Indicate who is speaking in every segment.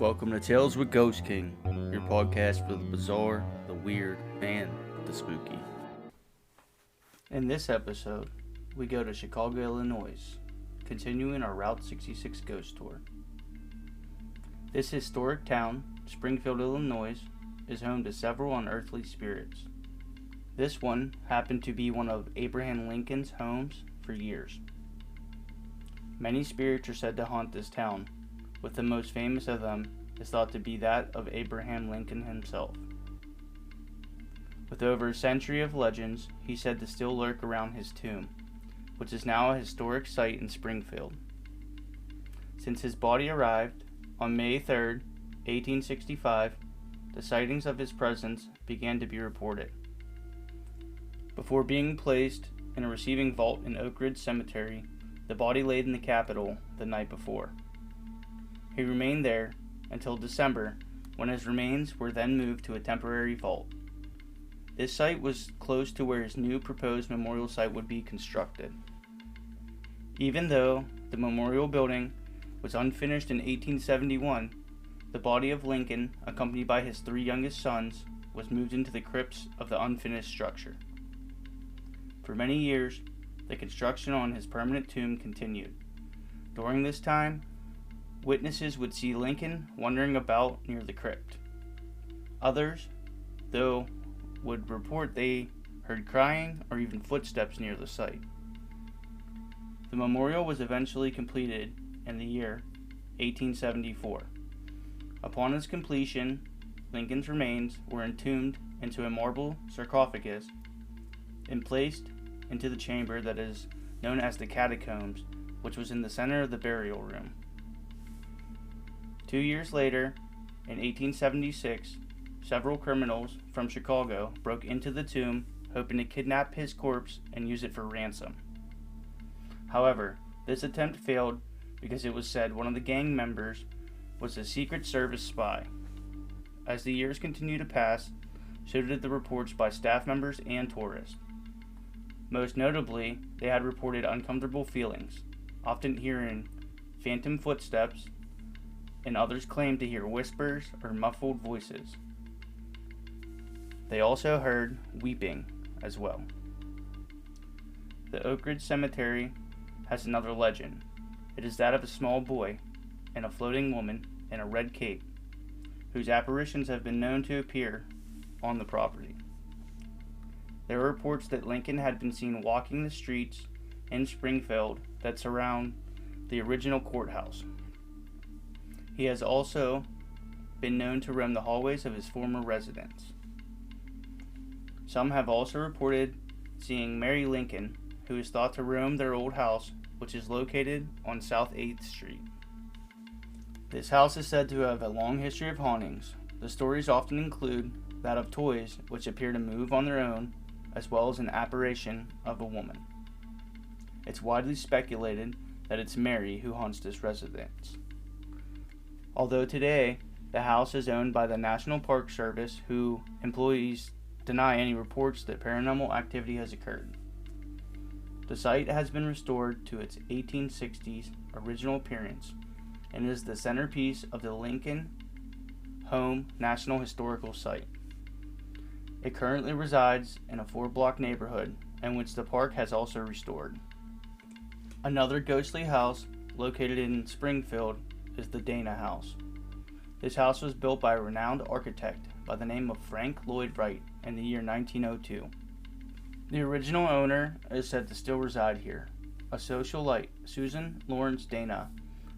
Speaker 1: Welcome to Tales with Ghost King, your podcast for the bizarre, the weird, and the spooky. In this episode, we go to Chicago, Illinois, continuing our Route 66 ghost tour. This historic town, Springfield, Illinois, is home to several unearthly spirits. This one happened to be one of Abraham Lincoln's homes for years. Many spirits are said to haunt this town, with the most famous of them is thought to be that of Abraham Lincoln himself. With over a century of legends, he's said to still lurk around his tomb, which is now a historic site in Springfield. Since his body arrived on May 3, 1865, the sightings of his presence began to be reported. Before being placed in a receiving vault in Oak Ridge Cemetery, the body laid in the Capitol the night before. He remained there until December, when his remains were then moved to a temporary vault. This site was close to where his new proposed memorial site would be constructed. Even though the memorial building was unfinished in 1871, the body of Lincoln, accompanied by his three youngest sons, was moved into the crypts of the unfinished structure. For many years, the construction on his permanent tomb continued. During this time, witnesses would see Lincoln wandering about near the crypt. Others, though, would report they heard crying or even footsteps near the site. The memorial was eventually completed in the year 1874. Upon its completion, Lincoln's remains were entombed into a marble sarcophagus and placed into the chamber that is known as the catacombs, which was in the center of the burial room. 2 years later, in 1876, several criminals from Chicago broke into the tomb, hoping to kidnap his corpse and use it for ransom. However, this attempt failed because it was said one of the gang members was a Secret Service spy. As the years continued to pass, so did the reports by staff members and tourists. Most notably, they had reported uncomfortable feelings, often hearing phantom footsteps, and others claimed to hear whispers or muffled voices. They also heard weeping as well. The Oak Ridge Cemetery has another legend. It is that of a small boy and a floating woman in a red cape, whose apparitions have been known to appear on the property. There are reports that Lincoln had been seen walking the streets in Springfield that surround the original courthouse. He has also been known to roam the hallways of his former residence. Some have also reported seeing Mary Lincoln, who is thought to roam their old house, which is located on South 8th Street. This house is said to have a long history of hauntings. The stories often include that of toys which appear to move on their own, as well as an apparition of a woman. It's widely speculated that it's Mary who haunts this residence. Although today, the house is owned by the National Park Service, who employees deny any reports that paranormal activity has occurred. The site has been restored to its 1860s original appearance and is the centerpiece of the Lincoln Home National Historical Site. It currently resides in a 4-block neighborhood in which the park has also restored. Another ghostly house located in Springfield is the Dana House. This house was built by a renowned architect by the name of Frank Lloyd Wright in the year 1902. The original owner is said to still reside here. A socialite, Susan Lawrence Dana,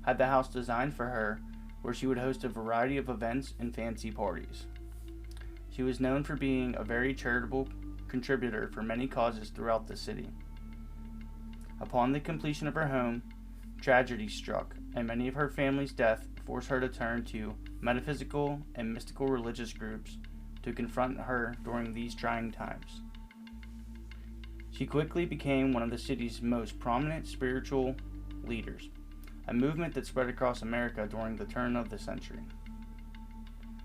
Speaker 1: had the house designed for her, where she would host a variety of events and fancy parties. She was known for being a very charitable contributor for many causes throughout the city. Upon the completion of her home, tragedy struck, and many of her family's death forced her to turn to metaphysical and mystical religious groups to confront her during these trying times. She quickly became one of the city's most prominent spiritual leaders, a movement that spread across America during the turn of the century.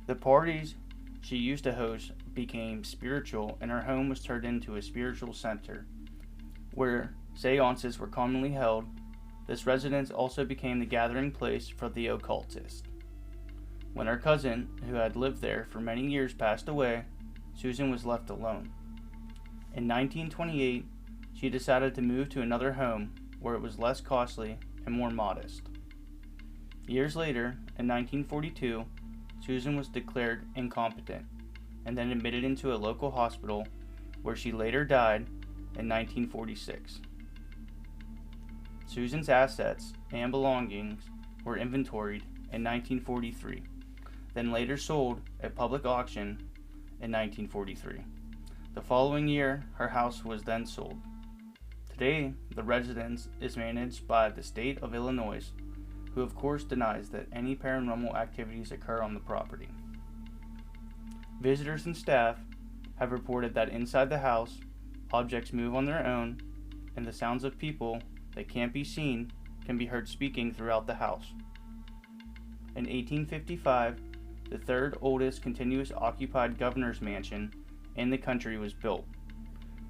Speaker 1: The parties she used to host became spiritual, and her home was turned into a spiritual center, where seances were commonly held. This residence also became the gathering place for the occultist. When her cousin, who had lived there for many years, passed away, Susan was left alone. In 1928, she decided to move to another home where it was less costly and more modest. Years later, in 1942, Susan was declared incompetent and then admitted into a local hospital where she later died in 1946. Susan's assets and belongings were inventoried in 1943, then later sold at public auction in 1943. The following year, her house was then sold. Today, the residence is managed by the state of Illinois, who of course denies that any paranormal activities occur on the property. Visitors and staff have reported that inside the house, objects move on their own, and the sounds of people that can't be seen can be heard speaking throughout the house. In 1855, the third oldest continuous occupied governor's mansion in the country was built.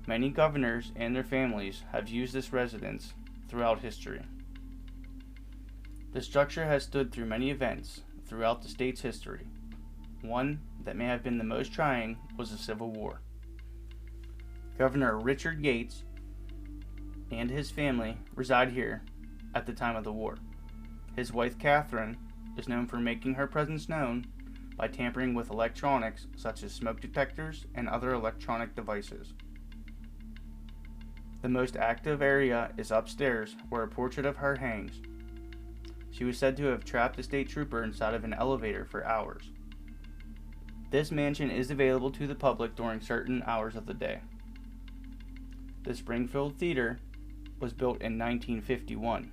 Speaker 1: Many governors and their families have used this residence throughout history. The structure has stood through many events throughout the state's history. One that may have been the most trying was the Civil War. Governor Richard Yates and his family reside here at the time of the war. His wife Catherine is known for making her presence known by tampering with electronics such as smoke detectors and other electronic devices. The most active area is upstairs, where a portrait of her hangs. She was said to have trapped a state trooper inside of an elevator for hours. This mansion is available to the public during certain hours of the day. The Springfield Theater was built in 1951.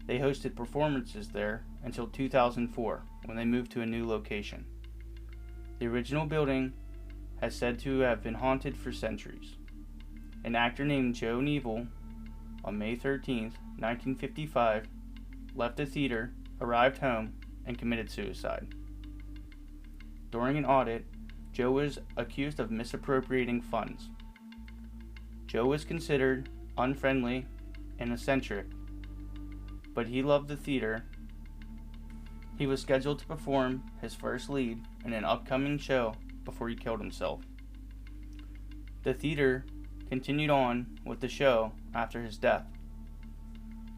Speaker 1: They hosted performances there until 2004, when they moved to a new location. The original building has said to have been haunted for centuries. An actor named Joe Neville, on May 13, 1955, left the theater, arrived home, and committed suicide. During an audit, Joe was accused of misappropriating funds. Joe was considered unfriendly and eccentric, but he loved the theater. He was scheduled to perform his first lead in an upcoming show before he killed himself. The theater continued on with the show after his death.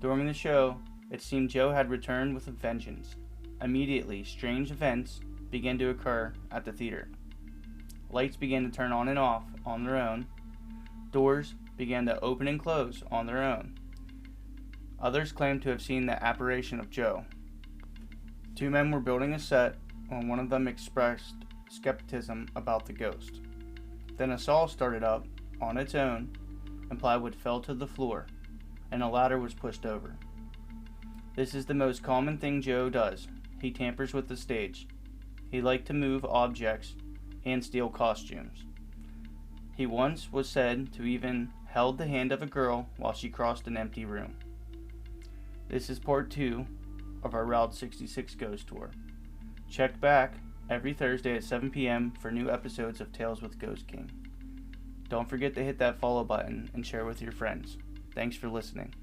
Speaker 1: During the show, it seemed Joe had returned with a vengeance. Immediately, strange events began to occur at the theater. Lights began to turn on and off on their own. Doors began to open and close on their own. Others claimed to have seen the apparition of Joe. Two men were building a set when one of them expressed skepticism about the ghost. Then a saw started up on its own, and plywood fell to the floor, and a ladder was pushed over. This is the most common thing Joe does. He tampers with the stage. He liked to move objects and steal costumes. He once was said to even held the hand of a girl while she crossed an empty room. This is part 2 of our Route 66 Ghost Tour. Check back every Thursday at 7 p.m. for new episodes of Tales with Ghost King. Don't forget to hit that follow button and share with your friends. Thanks for listening.